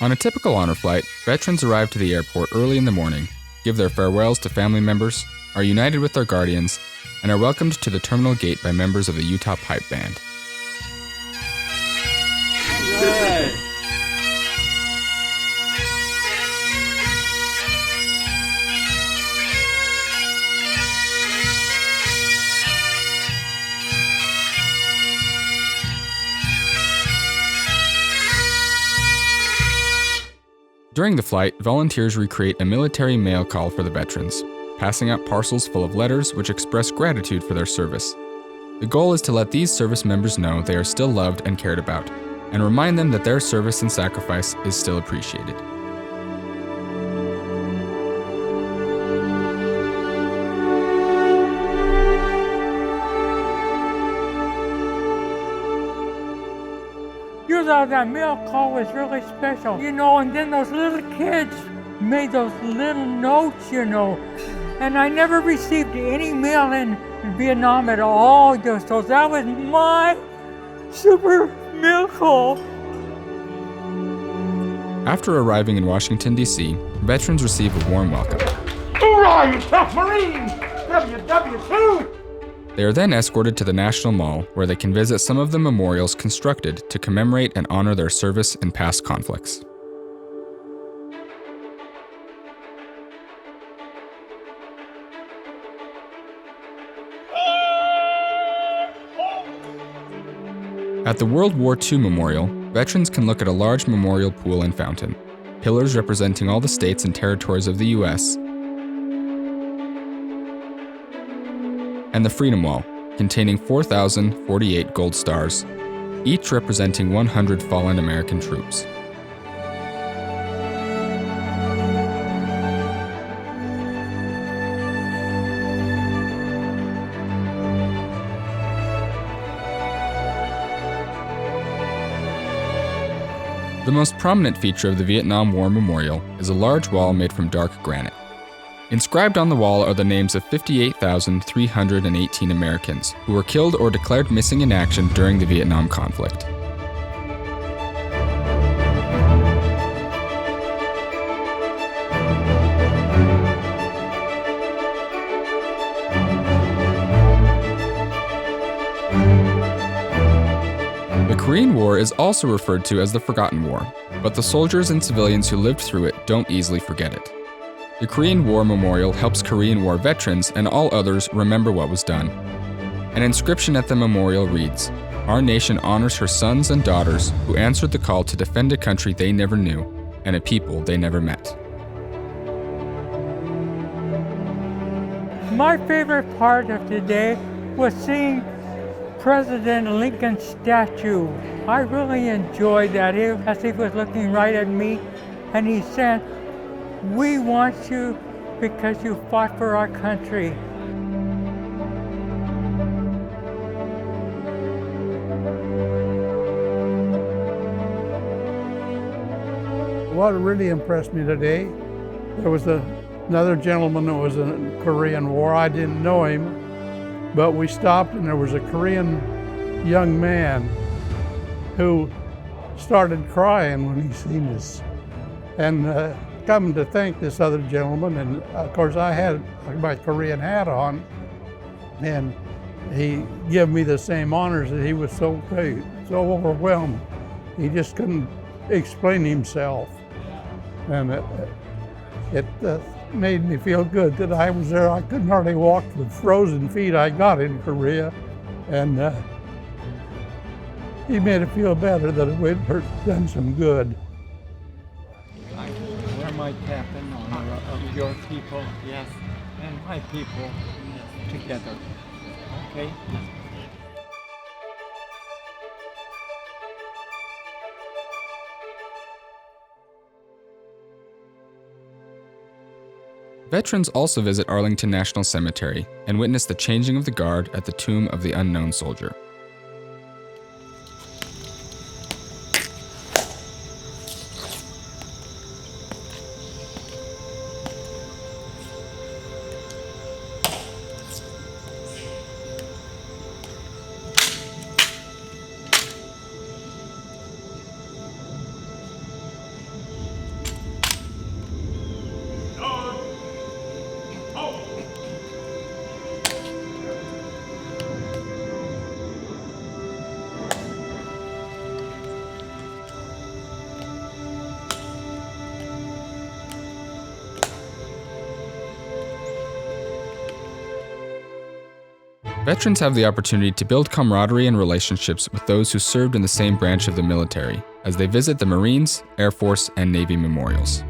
On a typical honor flight, veterans arrive to the airport early in the morning, give their farewells to family members, are united with their guardians, and are welcomed to the terminal gate by members of the Utah Pipe Band. During the flight, volunteers recreate a military mail call for the veterans, passing out parcels full of letters which express gratitude for their service. The goal is to let these service members know they are still loved and cared about, and remind them that their service and sacrifice is still appreciated. You thought that mail call was really special, and then those little kids made those little notes, and I never received any mail in Vietnam at all, so that was my super mail call. After arriving in Washington, D.C., veterans receive a warm welcome. Hoorah, you tough Marines! WW2! They are then escorted to the National Mall, where they can visit some of the memorials constructed to commemorate and honor their service in past conflicts. At the World War II Memorial, veterans can look at a large memorial pool and fountain, pillars representing all the states and territories of the U.S., and the Freedom Wall, containing 4,048 gold stars, each representing 100 fallen American troops. The most prominent feature of the Vietnam War Memorial is a large wall made from dark granite. Inscribed on the wall are the names of 58,318 Americans who were killed or declared missing in action during the Vietnam conflict. The Korean War is also referred to as the Forgotten War, but the soldiers and civilians who lived through it don't easily forget it. The Korean War Memorial helps Korean War veterans and all others remember what was done. An inscription at the memorial reads, "Our nation honors her sons and daughters who answered the call to defend a country they never knew and a people they never met." My favorite part of today was seeing President Lincoln's statue. I really enjoyed that as he was looking right at me, and he said, "We want you because you fought for our country." What really impressed me today, there was another gentleman that was in the Korean War. I didn't know him, but we stopped and there was a Korean young man who started crying when he seen us. And coming to thank this other gentleman, and of course I had my Korean hat on, and he gave me the same honors, that he was so great, so overwhelmed. He just couldn't explain himself. And it made me feel good that I was there. I couldn't hardly walk with frozen feet I got in Korea, and he made it feel better that we'd done some good. Wear my cap in honor of your people, yes, and my people together, okay? Veterans also visit Arlington National Cemetery and witness the changing of the guard at the tomb of the unknown soldier. Veterans have the opportunity to build camaraderie and relationships with those who served in the same branch of the military as they visit the Marines, Air Force, and Navy memorials.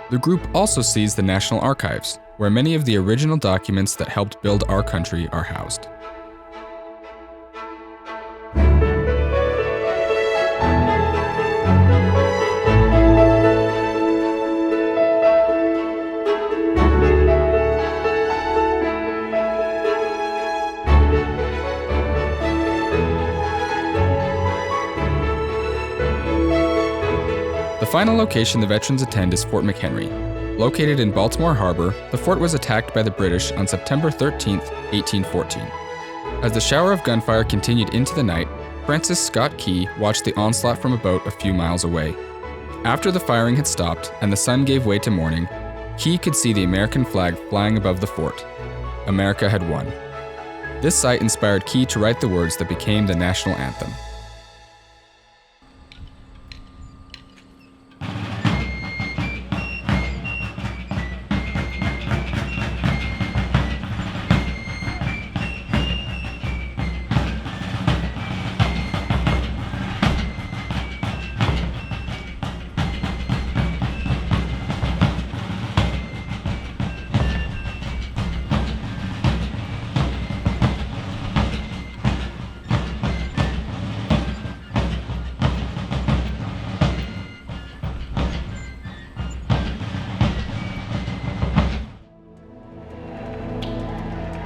The group also sees the National Archives, where many of the original documents that helped build our country are housed. The final location the veterans attend is Fort McHenry. Located in Baltimore Harbor, the fort was attacked by the British on September 13, 1814. As the shower of gunfire continued into the night, Francis Scott Key watched the onslaught from a boat a few miles away. After the firing had stopped and the sun gave way to morning, Key could see the American flag flying above the fort. America had won. This sight inspired Key to write the words that became the national anthem.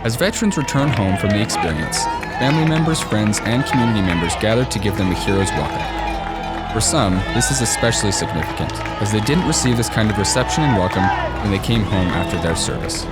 As veterans return home from the experience, family members, friends, and community members gather to give them a hero's welcome. For some, this is especially significant, as they didn't receive this kind of reception and welcome when they came home after their service.